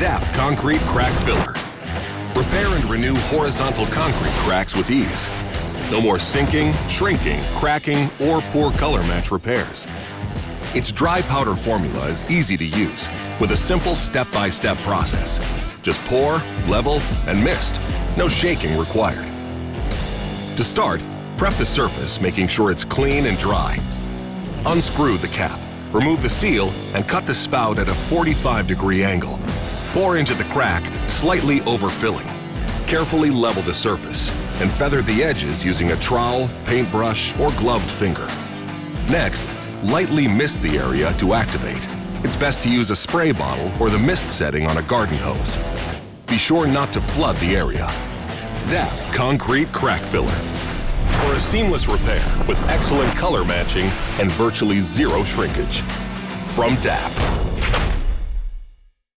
DAP Concrete Crack Filler. Repair and renew horizontal concrete cracks with ease. No more sinking, shrinking, cracking, or poor color match repairs. Its dry powder formula is easy to use with a simple step-by-step process. Just pour, level, and mist. No shaking required. To start, prep the surface, making sure it's clean and dry. Unscrew the cap, remove the seal, and cut the spout at a 45-degree angle. Pour into the crack, slightly overfilling. Carefully level the surface and feather the edges using a trowel, paintbrush, or gloved finger. Next, lightly mist the area to activate. It's best to use a spray bottle or the mist setting on a garden hose. Be sure not to flood the area. DAP Concrete Crack Filler. For a seamless repair with excellent color matching and virtually zero shrinkage. From DAP.